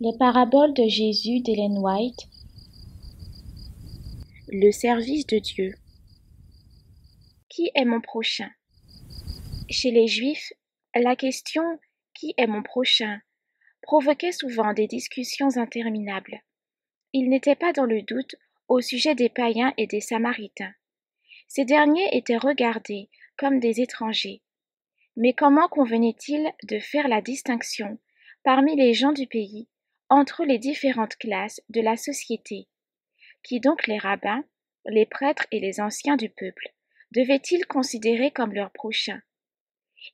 Les paraboles de Jésus d'Ellen White. Le service de Dieu. Qui est mon prochain? Chez les Juifs, la question « Qui est mon prochain ?» provoquait souvent des discussions interminables. Ils n'étaient pas dans le doute au sujet des païens et des Samaritains. Ces derniers étaient regardés comme des étrangers. Mais comment convenait-il de faire la distinction, parmi les gens du pays, entre les différentes classes de la société? Qui donc les rabbins, les prêtres et les anciens du peuple devaient-ils considérer comme leurs prochains?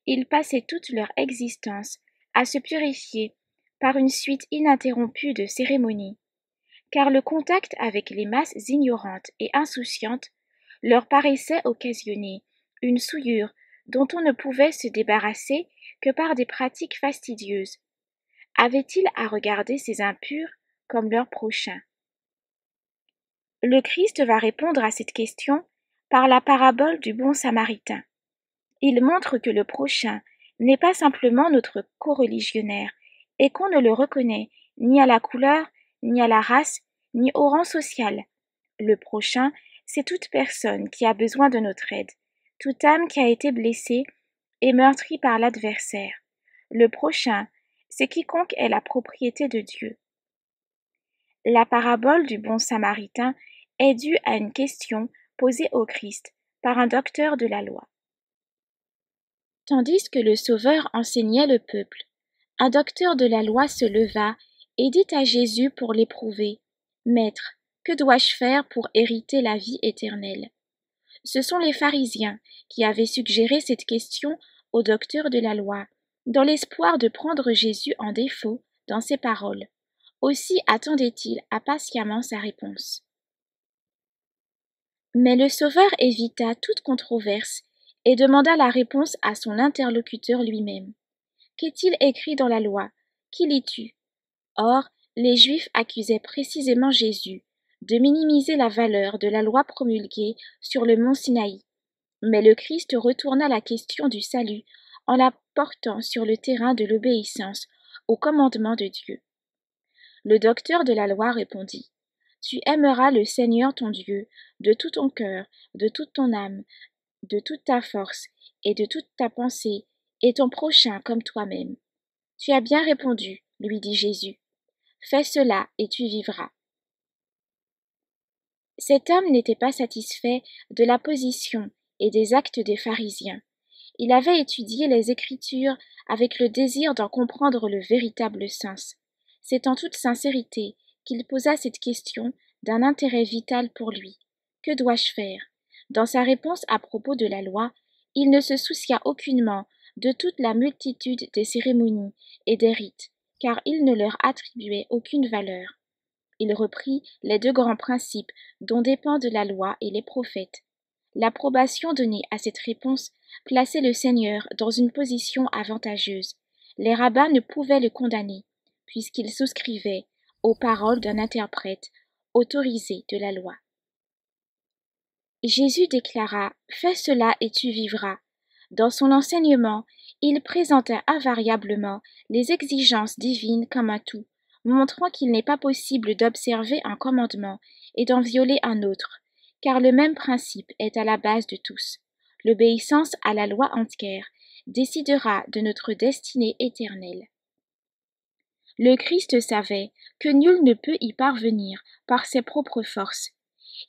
Ils passaient toute leur existence à se purifier par une suite ininterrompue de cérémonies, car le contact avec les masses ignorantes et insouciantes leur paraissait occasionner une souillure dont on ne pouvait se débarrasser que par des pratiques fastidieuses. Avaient-ils à regarder ces impurs comme leurs prochains? Le Christ va répondre à cette question par la parabole du bon samaritain. Il montre que le prochain n'est pas simplement notre coreligionnaire et qu'on ne le reconnaît ni à la couleur, ni à la race, ni au rang social. Le prochain, c'est toute personne qui a besoin de notre aide, toute âme qui a été blessée et meurtrie par l'adversaire. Le prochain, c'est quiconque est la propriété de Dieu. La parabole du bon samaritain est due à une question posée au Christ par un docteur de la loi. Tandis que le Sauveur enseignait le peuple, un docteur de la loi se leva et dit à Jésus pour l'éprouver, « Maître, que dois-je faire pour hériter la vie éternelle ?» Ce sont les pharisiens qui avaient suggéré cette question au docteur de la loi, dans l'espoir de prendre Jésus en défaut dans ses paroles. Aussi attendait-il impatiemment sa réponse. Mais le Sauveur évita toute controverse et demanda la réponse à son interlocuteur lui-même. Qu'est-il écrit dans la loi? Qui lis-tu? Or, les Juifs accusaient précisément Jésus de minimiser la valeur de la loi promulguée sur le mont Sinaï. Mais le Christ retourna la question du salut en la portant sur le terrain de l'obéissance au commandement de Dieu. Le docteur de la loi répondit, « Tu aimeras le Seigneur ton Dieu de tout ton cœur, de toute ton âme, de toute ta force et de toute ta pensée, et ton prochain comme toi-même. » Tu as bien répondu, lui dit Jésus. Fais cela et tu vivras. Cet homme n'était pas satisfait de la position et des actes des pharisiens. Il avait étudié les Écritures avec le désir d'en comprendre le véritable sens. C'est en toute sincérité qu'il posa cette question d'un intérêt vital pour lui. Que dois-je faire? Dans sa réponse à propos de la loi, il ne se soucia aucunement de toute la multitude des cérémonies et des rites, car il ne leur attribuait aucune valeur. Il reprit les deux grands principes dont dépendent la loi et les prophètes. L'approbation donnée à cette réponse plaçait le Seigneur dans une position avantageuse. Les rabbins ne pouvaient le condamner, puisqu'il souscrivait aux paroles d'un interprète autorisé de la loi. Jésus déclara « Fais cela et tu vivras ». Dans son enseignement, il présentait invariablement les exigences divines comme un tout, montrant qu'il n'est pas possible d'observer un commandement et d'en violer un autre, car le même principe est à la base de tous. L'obéissance à la loi entière décidera de notre destinée éternelle. Le Christ savait que nul ne peut y parvenir par ses propres forces.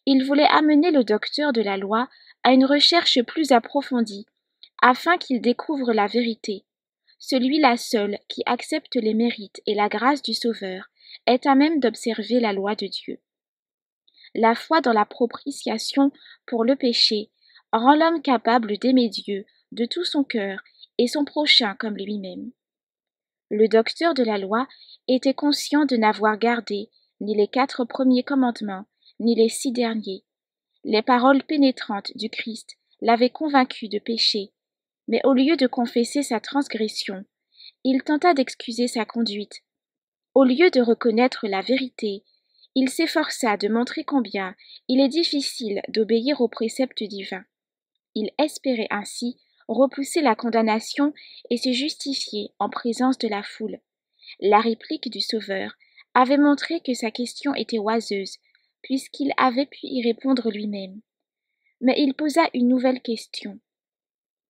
Il voulait amener le docteur de la loi à une recherche plus approfondie, afin qu'il découvre la vérité. Celui-là seul qui accepte les mérites et la grâce du Sauveur est à même d'observer la loi de Dieu. La foi dans la propitiation pour le péché rend l'homme capable d'aimer Dieu de tout son cœur et son prochain comme lui-même. Le docteur de la loi était conscient de n'avoir gardé ni les 4 premiers commandements, ni les 6 derniers. Les paroles pénétrantes du Christ l'avaient convaincu de péché, mais au lieu de confesser sa transgression, il tenta d'excuser sa conduite. Au lieu de reconnaître la vérité, il s'efforça de montrer combien il est difficile d'obéir aux préceptes divins. Il espérait ainsi repousser la condamnation et se justifier en présence de la foule. La réplique du Sauveur avait montré que sa question était oiseuse, puisqu'il avait pu y répondre lui-même. Mais il posa une nouvelle question.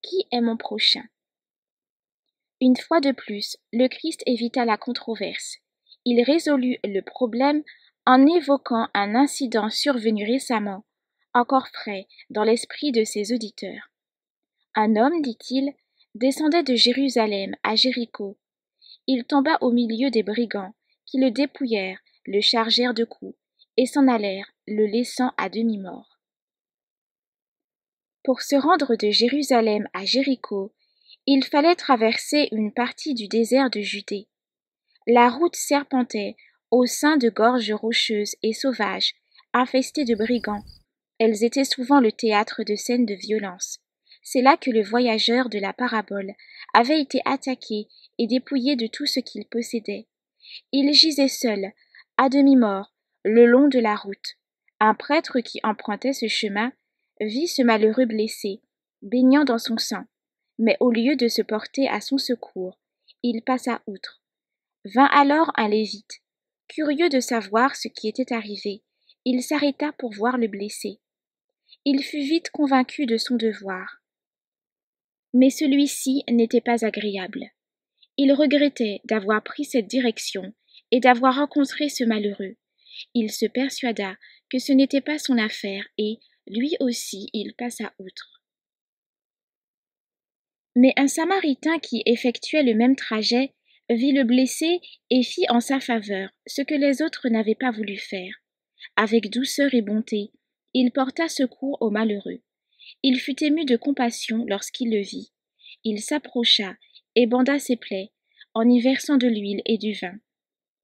Qui est mon prochain? Une fois de plus, le Christ évita la controverse. Il résolut le problème en évoquant un incident survenu récemment, encore frais dans l'esprit de ses auditeurs. Un homme, dit-il, descendait de Jérusalem à Jéricho. Il tomba au milieu des brigands, qui le dépouillèrent, le chargèrent de coups, et s'en allèrent, le laissant à demi-mort. Pour se rendre de Jérusalem à Jéricho, il fallait traverser une partie du désert de Judée. La route serpentait au sein de gorges rocheuses et sauvages, infestées de brigands. Elles étaient souvent le théâtre de scènes de violence. C'est là que le voyageur de la parabole avait été attaqué et dépouillé de tout ce qu'il possédait. Il gisait seul, à demi-mort, le long de la route. Un prêtre qui empruntait ce chemin vit ce malheureux blessé, baignant dans son sang, mais au lieu de se porter à son secours, il passa outre. Vint alors un lévite. Curieux de savoir ce qui était arrivé, il s'arrêta pour voir le blessé. Il fut vite convaincu de son devoir. Mais celui-ci n'était pas agréable. Il regrettait d'avoir pris cette direction et d'avoir rencontré ce malheureux. Il se persuada que ce n'était pas son affaire et, lui aussi, il passa outre. Mais un Samaritain qui effectuait le même trajet vit le blessé et fit en sa faveur ce que les autres n'avaient pas voulu faire. Avec douceur et bonté, il porta secours au malheureux. Il fut ému de compassion lorsqu'il le vit. Il s'approcha et banda ses plaies, en y versant de l'huile et du vin.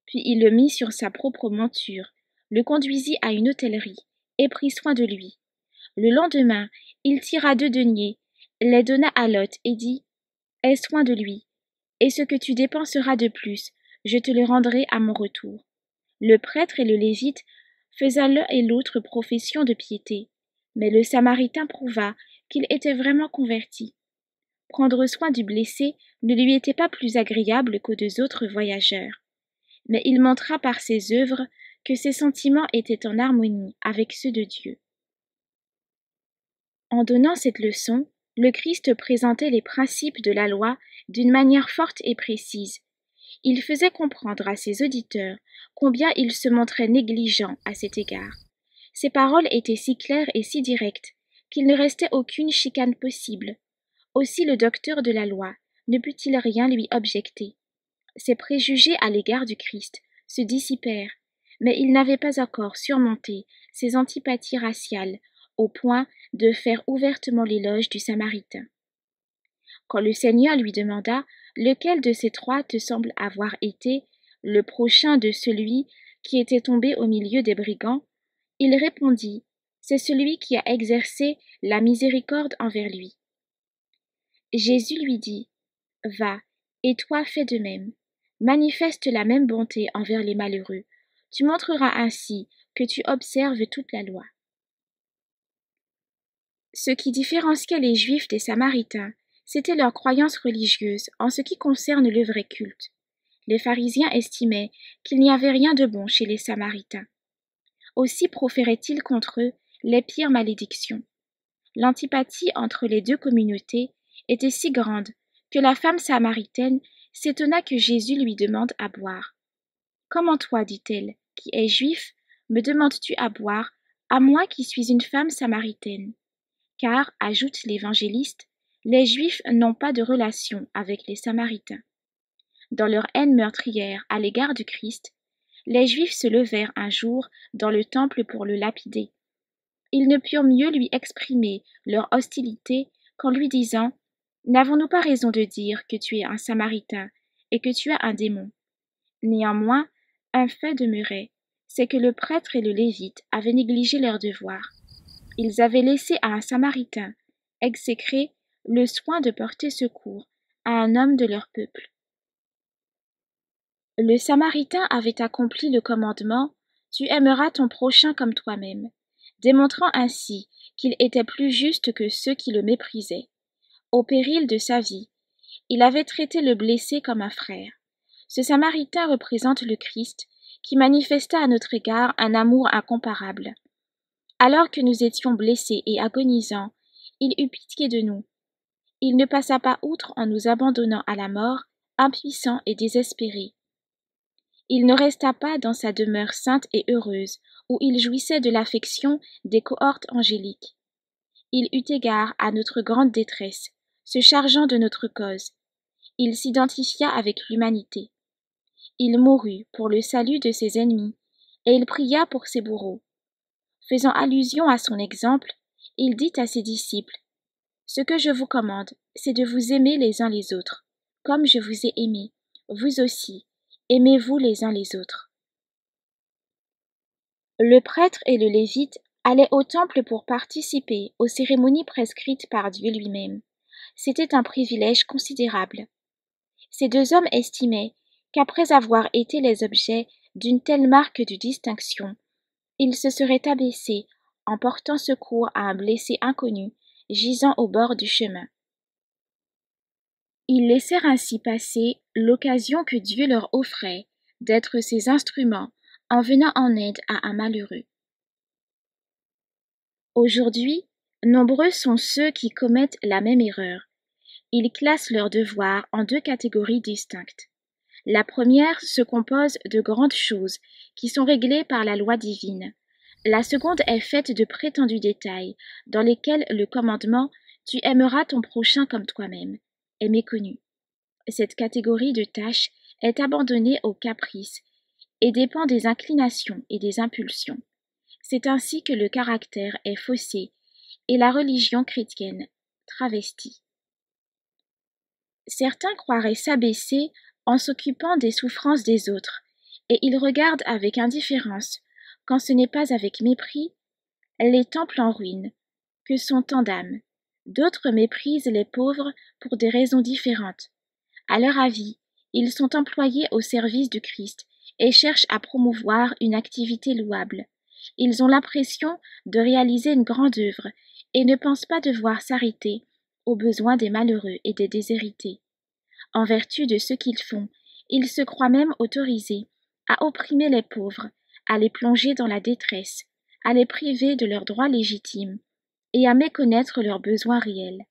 Puis il le mit sur sa propre monture, le conduisit à une hôtellerie, et prit soin de lui. Le lendemain, il tira 2 deniers, les donna à Lot et dit « Aie soin de lui, et ce que tu dépenseras de plus, je te le rendrai à mon retour. » Le prêtre et le lévite faisaient l'un et l'autre profession de piété, mais le Samaritain prouva qu'il était vraiment converti. Prendre soin du blessé ne lui était pas plus agréable qu'aux 2 autres voyageurs, mais il montra par ses œuvres que ses sentiments étaient en harmonie avec ceux de Dieu. En donnant cette leçon, le Christ présentait les principes de la loi d'une manière forte et précise. Il faisait comprendre à ses auditeurs combien ils se montraient négligents à cet égard. Ses paroles étaient si claires et si directes qu'il ne restait aucune chicane possible. Aussi le docteur de la loi ne put-il rien lui objecter. Ses préjugés à l'égard du Christ se dissipèrent, mais il n'avait pas encore surmonté ses antipathies raciales au point de faire ouvertement l'éloge du Samaritain. Quand le Seigneur lui demanda lequel de ces 3 te semble avoir été le prochain de celui qui était tombé au milieu des brigands, il répondit « C'est celui qui a exercé la miséricorde envers lui. » Jésus lui dit « Va, et toi fais de même. Manifeste la même bonté envers les malheureux. Tu montreras ainsi que tu observes toute la loi. » Ce qui différenciait les Juifs des Samaritains, c'était leur croyance religieuse en ce qui concerne le vrai culte. Les pharisiens estimaient qu'il n'y avait rien de bon chez les Samaritains. Aussi proféraient-ils contre eux les pires malédictions. L'antipathie entre les 2 communautés était si grande que la femme samaritaine s'étonna que Jésus lui demande à boire. « Comment toi, dit-elle, qui es juif, me demandes-tu à boire, à moi qui suis une femme samaritaine ? Car, ajoute l'évangéliste, les Juifs n'ont pas de relation avec les Samaritains. » Dans leur haine meurtrière à l'égard du Christ, les Juifs se levèrent un jour dans le temple pour le lapider. Ils ne purent mieux lui exprimer leur hostilité qu'en lui disant « N'avons-nous pas raison de dire que tu es un Samaritain et que tu as un démon ?» Néanmoins, un fait demeurait, c'est que le prêtre et le lévite avaient négligé leur devoir. Ils avaient laissé à un Samaritain, exécré, le soin de porter secours à un homme de leur peuple. Le Samaritain avait accompli le commandement « Tu aimeras ton prochain comme toi-même », démontrant ainsi qu'il était plus juste que ceux qui le méprisaient. Au péril de sa vie, il avait traité le blessé comme un frère. Ce Samaritain représente le Christ qui manifesta à notre égard un amour incomparable. Alors que nous étions blessés et agonisants, il eut pitié de nous. Il ne passa pas outre en nous abandonnant à la mort, impuissant et désespéré. Il ne resta pas dans sa demeure sainte et heureuse, où il jouissait de l'affection des cohortes angéliques. Il eut égard à notre grande détresse, se chargeant de notre cause. Il s'identifia avec l'humanité. Il mourut pour le salut de ses ennemis, et il pria pour ses bourreaux. Faisant allusion à son exemple, il dit à ses disciples: « Ce que je vous commande, c'est de vous aimer les uns les autres. Comme je vous ai aimés, vous aussi, aimez-vous les uns les autres. » Le prêtre et le lévite allaient au temple pour participer aux cérémonies prescrites par Dieu lui-même. C'était un privilège considérable. Ces deux hommes estimaient qu'après avoir été les objets d'une telle marque de distinction, ils se seraient abaissés en portant secours à un blessé inconnu gisant au bord du chemin. Ils laissèrent ainsi passer l'occasion que Dieu leur offrait d'être ses instruments en venant en aide à un malheureux. Aujourd'hui, nombreux sont ceux qui commettent la même erreur. Ils classent leurs devoirs en deux catégories distinctes. La première se compose de grandes choses qui sont réglées par la loi divine. La seconde est faite de prétendus détails dans lesquels le commandement « Tu aimeras ton prochain comme toi-même » est méconnu. Cette catégorie de tâches est abandonnée aux caprices et dépend des inclinations et des impulsions. C'est ainsi que le caractère est faussé et la religion chrétienne travestie. Certains croiraient s'abaisser en s'occupant des souffrances des autres, et ils regardent avec indifférence, quand ce n'est pas avec mépris, les temples en ruine, que sont tant d'âmes. D'autres méprisent les pauvres pour des raisons différentes. À leur avis, ils sont employés au service du Christ et cherchent à promouvoir une activité louable. Ils ont l'impression de réaliser une grande œuvre et ne pensent pas devoir s'arrêter aux besoins des malheureux et des déshérités. En vertu de ce qu'ils font, ils se croient même autorisés à opprimer les pauvres, à les plonger dans la détresse, à les priver de leurs droits légitimes et à méconnaître leurs besoins réels.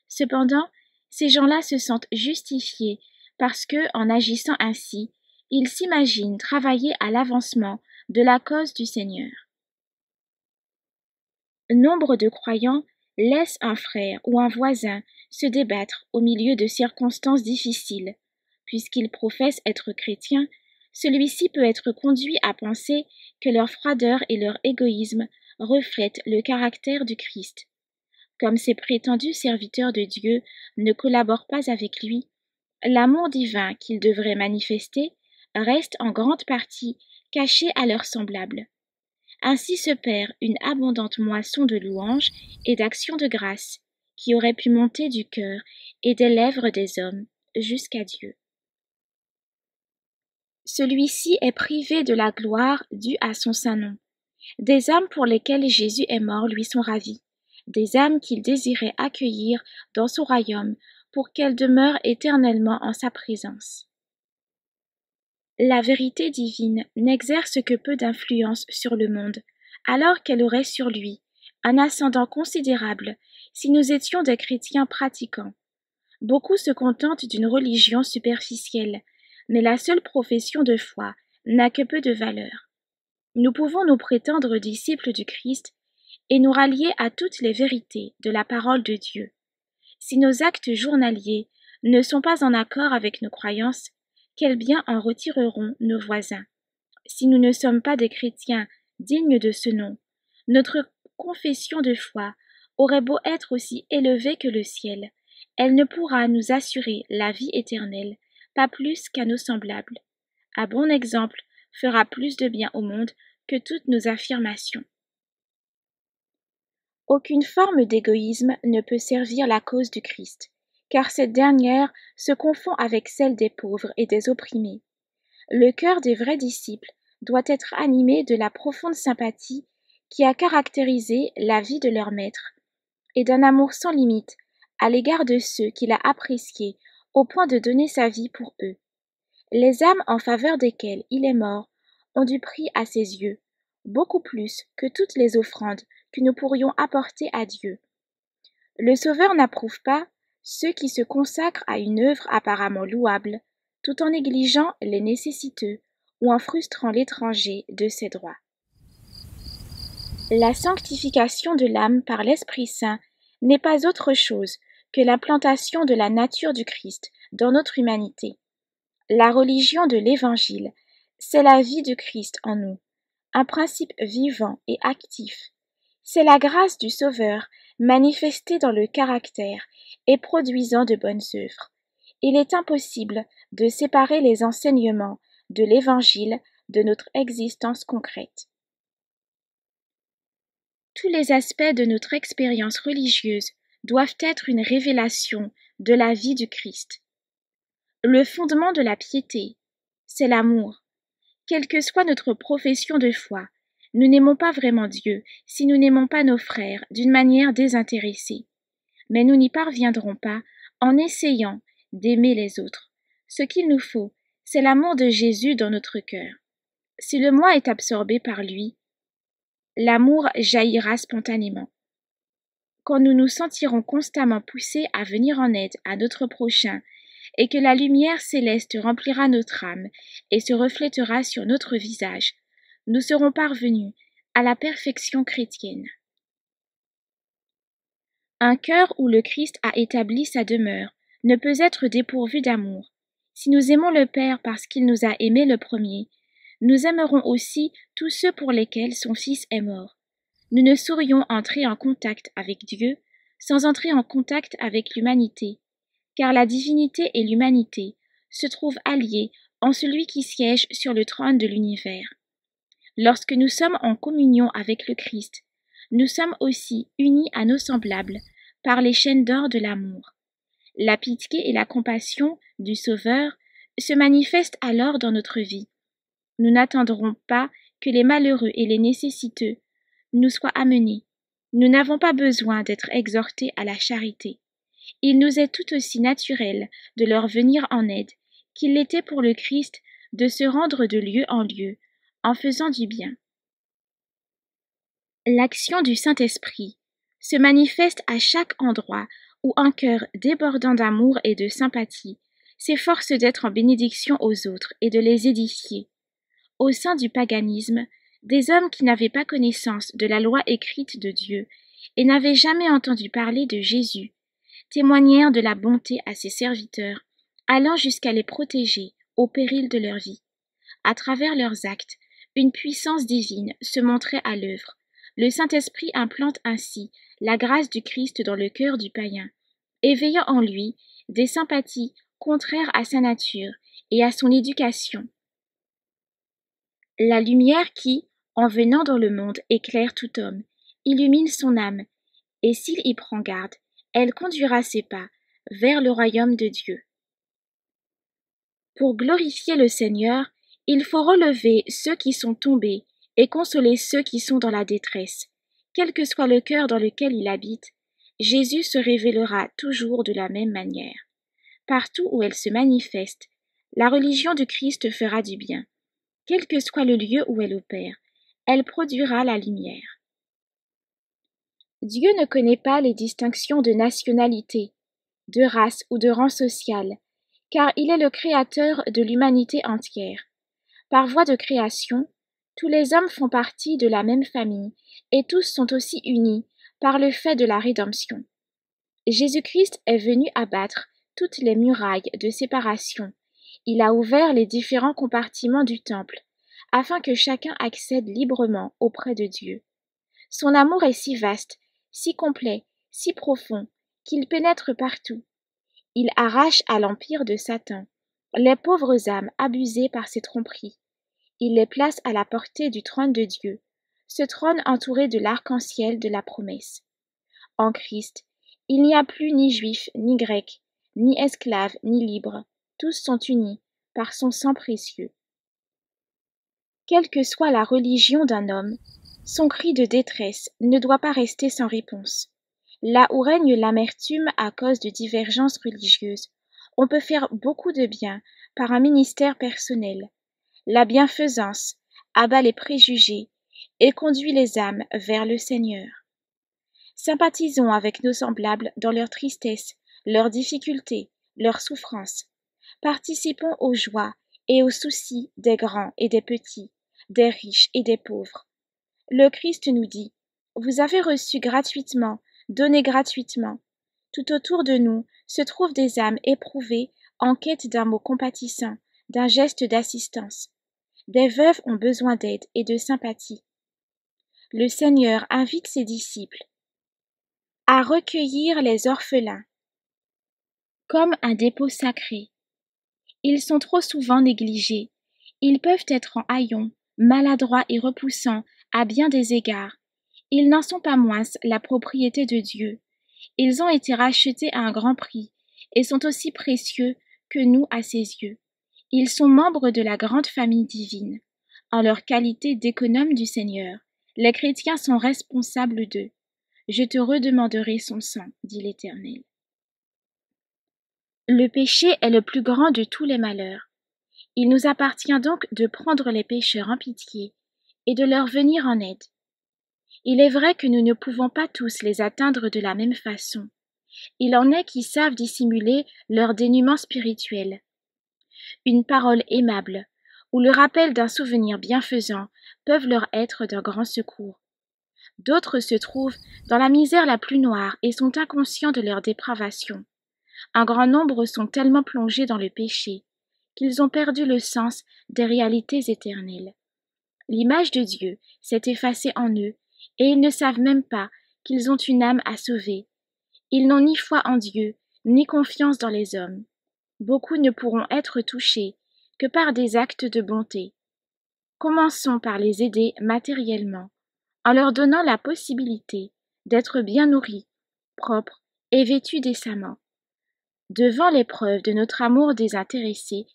Cependant, ces gens-là se sentent justifiés parce que, en agissant ainsi, ils s'imaginent travailler à l'avancement de la cause du Seigneur. Nombre de croyants laissent un frère ou un voisin se débattre au milieu de circonstances difficiles. Puisqu'ils professent être chrétiens, celui-ci peut être conduit à penser que leur froideur et leur égoïsme reflètent le caractère du Christ. Comme ces prétendus serviteurs de Dieu ne collaborent pas avec lui, l'amour divin qu'ils devraient manifester reste en grande partie caché à leurs semblables. Ainsi se perd une abondante moisson de louanges et d'actions de grâce qui aurait pu monter du cœur et des lèvres des hommes jusqu'à Dieu. Celui-ci est privé de la gloire due à son saint nom. Des âmes pour lesquelles Jésus est mort lui sont ravies, des âmes qu'il désirait accueillir dans son royaume pour qu'elles demeurent éternellement en sa présence. La vérité divine n'exerce que peu d'influence sur le monde, alors qu'elle aurait sur lui un ascendant considérable si nous étions des chrétiens pratiquants. Beaucoup se contentent d'une religion superficielle, mais la seule profession de foi n'a que peu de valeur. Nous pouvons nous prétendre disciples du Christ et nous rallier à toutes les vérités de la parole de Dieu. Si nos actes journaliers ne sont pas en accord avec nos croyances, quel bien en retireront nos voisins? Si nous ne sommes pas des chrétiens dignes de ce nom, notre confession de foi aurait beau être aussi élevée que le ciel, elle ne pourra nous assurer la vie éternelle, pas plus qu'à nos semblables. Un bon exemple fera plus de bien au monde que toutes nos affirmations. Aucune forme d'égoïsme ne peut servir la cause du Christ, car cette dernière se confond avec celle des pauvres et des opprimés. Le cœur des vrais disciples doit être animé de la profonde sympathie qui a caractérisé la vie de leur maître, et d'un amour sans limite à l'égard de ceux qu'il a appréciés au point de donner sa vie pour eux. Les âmes en faveur desquelles il est mort ont du prix à ses yeux, beaucoup plus que toutes les offrandes que nous pourrions apporter à Dieu. Le Sauveur n'approuve pas ceux qui se consacrent à une œuvre apparemment louable, tout en négligeant les nécessiteux ou en frustrant l'étranger de ses droits. La sanctification de l'âme par l'Esprit Saint n'est pas autre chose que l'implantation de la nature du Christ dans notre humanité. La religion de l'Évangile, c'est la vie de Christ en nous, un principe vivant et actif. C'est la grâce du Sauveur manifestée dans le caractère et produisant de bonnes œuvres. Il est impossible de séparer les enseignements de l'Évangile de notre existence concrète. Tous les aspects de notre expérience religieuse doivent être une révélation de la vie du Christ. Le fondement de la piété, c'est l'amour. Quelle que soit notre profession de foi, nous n'aimons pas vraiment Dieu si nous n'aimons pas nos frères d'une manière désintéressée. Mais nous n'y parviendrons pas en essayant d'aimer les autres. Ce qu'il nous faut, c'est l'amour de Jésus dans notre cœur. Si le moi est absorbé par lui, l'amour jaillira spontanément. Quand nous nous sentirons constamment poussés à venir en aide à notre prochain et que la lumière céleste remplira notre âme et se reflètera sur notre visage, nous serons parvenus à la perfection chrétienne. Un cœur où le Christ a établi sa demeure ne peut être dépourvu d'amour. Si nous aimons le Père parce qu'il nous a aimés le premier, nous aimerons aussi tous ceux pour lesquels son Fils est mort. Nous ne saurions entrer en contact avec Dieu sans entrer en contact avec l'humanité, car la divinité et l'humanité se trouvent alliées en celui qui siège sur le trône de l'univers. Lorsque nous sommes en communion avec le Christ, nous sommes aussi unis à nos semblables par les chaînes d'or de l'amour. La pitié et la compassion du Sauveur se manifestent alors dans notre vie. Nous n'attendrons pas que les malheureux et les nécessiteux nous soient amenés. Nous n'avons pas besoin d'être exhortés à la charité. Il nous est tout aussi naturel de leur venir en aide qu'il l'était pour le Christ de se rendre de lieu en lieu en faisant du bien. L'action du Saint-Esprit se manifeste à chaque endroit où un cœur débordant d'amour et de sympathie s'efforce d'être en bénédiction aux autres et de les édifier. Au sein du paganisme, des hommes qui n'avaient pas connaissance de la loi écrite de Dieu et n'avaient jamais entendu parler de Jésus, témoignèrent de la bonté à ses serviteurs, allant jusqu'à les protéger au péril de leur vie. À travers leurs actes, une puissance divine se montrait à l'œuvre. Le Saint-Esprit implante ainsi la grâce du Christ dans le cœur du païen, éveillant en lui des sympathies contraires à sa nature et à son éducation. La lumière qui, en venant dans le monde, éclaire tout homme, illumine son âme, et s'il y prend garde, elle conduira ses pas vers le royaume de Dieu. Pour glorifier le Seigneur, il faut relever ceux qui sont tombés et consoler ceux qui sont dans la détresse. Quel que soit le cœur dans lequel il habite, Jésus se révélera toujours de la même manière. Partout où elle se manifeste, la religion du Christ fera du bien. Quel que soit le lieu où elle opère, elle produira la lumière. Dieu ne connaît pas les distinctions de nationalité, de race ou de rang social, car il est le créateur de l'humanité entière. Par voie de création, tous les hommes font partie de la même famille et tous sont aussi unis par le fait de la rédemption. Jésus-Christ est venu abattre toutes les murailles de séparation. Il a ouvert les différents compartiments du temple, afin que chacun accède librement auprès de Dieu. Son amour est si vaste, si complet, si profond, qu'il pénètre partout. Il arrache à l'empire de Satan les pauvres âmes abusées par ses tromperies. Il les place à la portée du trône de Dieu, ce trône entouré de l'arc-en-ciel de la promesse. En Christ, il n'y a plus ni juif, ni grec, ni esclave, ni libre, tous sont unis par son sang précieux. Quelle que soit la religion d'un homme, son cri de détresse ne doit pas rester sans réponse. Là où règne l'amertume à cause de divergences religieuses, on peut faire beaucoup de bien par un ministère personnel. La bienfaisance, abat les préjugés et conduit les âmes vers le Seigneur. Sympathisons avec nos semblables dans leurs tristesses, leurs difficultés, leurs souffrances. Participons aux joies et aux soucis des grands et des petits, des riches et des pauvres. Le Christ nous dit: Vous avez reçu gratuitement, donnez gratuitement. Tout autour de nous se trouvent des âmes éprouvées en quête d'un mot compatissant, d'un geste d'assistance. Des veuves ont besoin d'aide et de sympathie. Le Seigneur invite ses disciples à recueillir les orphelins comme un dépôt sacré. Ils sont trop souvent négligés. Ils peuvent être en haillons, maladroits et repoussants à bien des égards. Ils n'en sont pas moins la propriété de Dieu. Ils ont été rachetés à un grand prix et sont aussi précieux que nous à ses yeux. Ils sont membres de la grande famille divine. En leur qualité d'économes du Seigneur, les chrétiens sont responsables d'eux. Je te redemanderai son sang, dit l'Éternel. Le péché est le plus grand de tous les malheurs. Il nous appartient donc de prendre les pécheurs en pitié et de leur venir en aide. Il est vrai que nous ne pouvons pas tous les atteindre de la même façon. Il en est qui savent dissimuler leur dénuement spirituel. Une parole aimable ou le rappel d'un souvenir bienfaisant peuvent leur être d'un grand secours. D'autres se trouvent dans la misère la plus noire et sont inconscients de leur dépravation. Un grand nombre sont tellement plongés dans le péché qu'ils ont perdu le sens des réalités éternelles. L'image de Dieu s'est effacée en eux et ils ne savent même pas qu'ils ont une âme à sauver. Ils n'ont ni foi en Dieu, ni confiance dans les hommes. Beaucoup ne pourront être touchés que par des actes de bonté. Commençons par les aider matériellement, en leur donnant la possibilité d'être bien nourris, propres et vêtus décemment. Devant l'épreuve de notre amour désintéressé,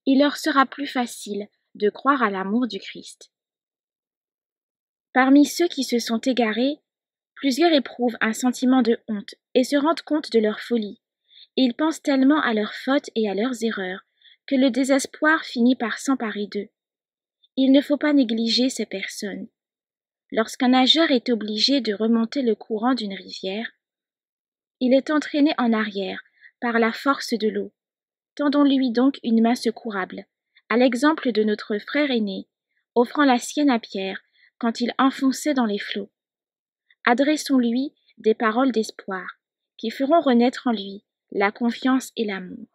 il leur sera plus facile de croire à l'amour du Christ. Parmi ceux qui se sont égarés, plusieurs éprouvent un sentiment de honte et se rendent compte de leur folie. Ils pensent tellement à leurs fautes et à leurs erreurs que le désespoir finit par s'emparer d'eux. Il ne faut pas négliger ces personnes. Lorsqu'un nageur est obligé de remonter le courant d'une rivière, il est entraîné en arrière par la force de l'eau. Tendons-lui donc une main secourable, à l'exemple de notre frère aîné, offrant la sienne à Pierre quand il enfonçait dans les flots. Adressons-lui des paroles d'espoir, qui feront renaître en lui la confiance et l'amour.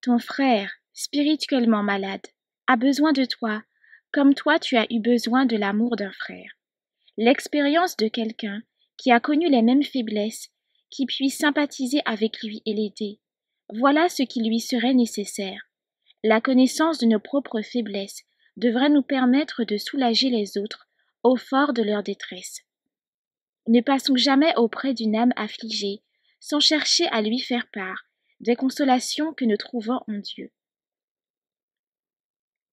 Ton frère, spirituellement malade, a besoin de toi, comme toi tu as eu besoin de l'amour d'un frère. L'expérience de quelqu'un qui a connu les mêmes faiblesses, qui puisse sympathiser avec lui et l'aider, voilà ce qui lui serait nécessaire. La connaissance de nos propres faiblesses devrait nous permettre de soulager les autres au fort de leur détresse. Ne passons jamais auprès d'une âme affligée sans chercher à lui faire part des consolations que nous trouvons en Dieu.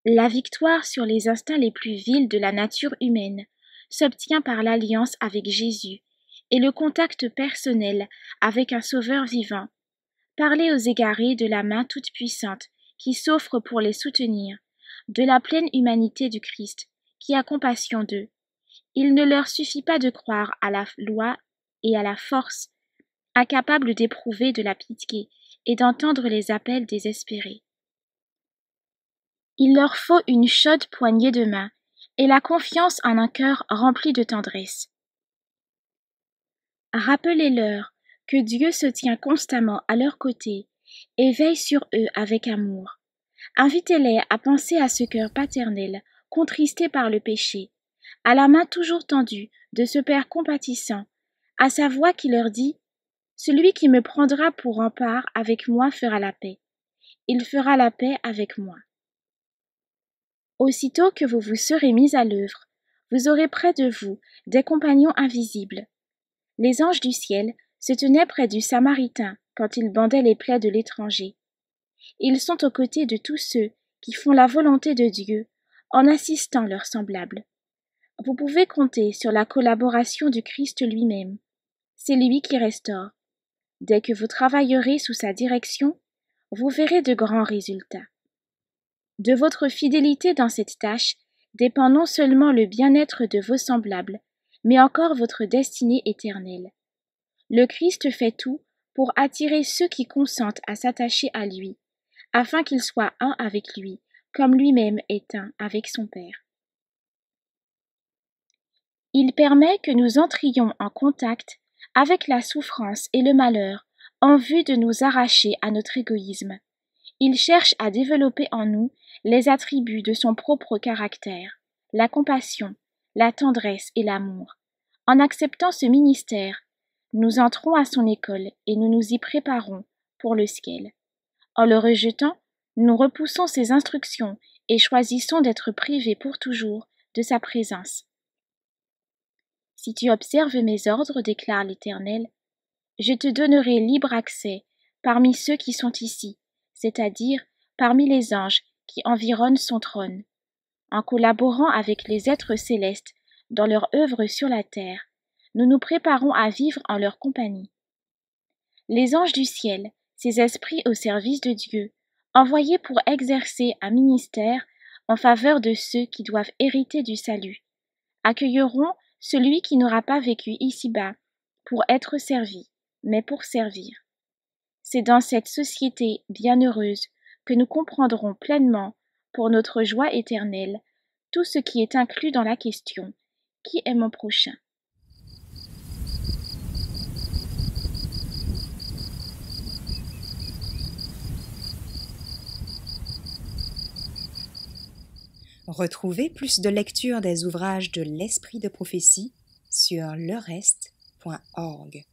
La victoire sur les instincts les plus vils de la nature humaine s'obtient par l'alliance avec Jésus et le contact personnel avec un Sauveur vivant. Parlez aux égarés de la main toute-puissante qui s'offre pour les soutenir, de la pleine humanité du Christ qui a compassion d'eux. Il ne leur suffit pas de croire à la loi et à la force, incapables d'éprouver de la pitié et d'entendre les appels désespérés. Il leur faut une chaude poignée de main et la confiance en un cœur rempli de tendresse. Rappelez-leur que Dieu se tient constamment à leur côté et veille sur eux avec amour. Invitez-les à penser à ce cœur paternel, contristé par le péché, à la main toujours tendue de ce Père compatissant, à sa voix qui leur dit « Celui qui me prendra pour rempart avec moi fera la paix. Il fera la paix avec moi. » Aussitôt que vous vous serez mis à l'œuvre, vous aurez près de vous des compagnons invisibles. Les anges du ciel se tenaient près du Samaritain quand il bandait les plaies de l'étranger. Ils sont aux côtés de tous ceux qui font la volonté de Dieu en assistant leurs semblables. Vous pouvez compter sur la collaboration du Christ lui-même. C'est lui qui restaure. Dès que vous travaillerez sous sa direction, vous verrez de grands résultats. De votre fidélité dans cette tâche dépend non seulement le bien-être de vos semblables, mais encore votre destinée éternelle. Le Christ fait tout pour attirer ceux qui consentent à s'attacher à lui, afin qu'ils soient un avec lui, comme lui-même est un avec son Père. Il permet que nous entrions en contact avec la souffrance et le malheur en vue de nous arracher à notre égoïsme. Il cherche à développer en nous les attributs de son propre caractère, la compassion, la tendresse et l'amour. En acceptant ce ministère, nous entrons à son école et nous nous y préparons pour le ciel. En le rejetant, nous repoussons ses instructions et choisissons d'être privés pour toujours de sa présence. Si tu observes mes ordres, déclare l'Éternel, je te donnerai libre accès parmi ceux qui sont ici, c'est-à-dire parmi les anges qui environnent son trône. En collaborant avec les êtres célestes dans leur œuvre sur la terre, nous nous préparons à vivre en leur compagnie. Les anges du ciel, ces esprits au service de Dieu, envoyés pour exercer un ministère en faveur de ceux qui doivent hériter du salut, accueilleront celui qui n'aura pas vécu ici-bas pour être servi, mais pour servir. C'est dans cette société bienheureuse que nous comprendrons pleinement, pour notre joie éternelle, tout ce qui est inclus dans la question « Qui est mon prochain ?» Retrouvez plus de lectures des ouvrages de l'Esprit de prophétie sur lerest.org.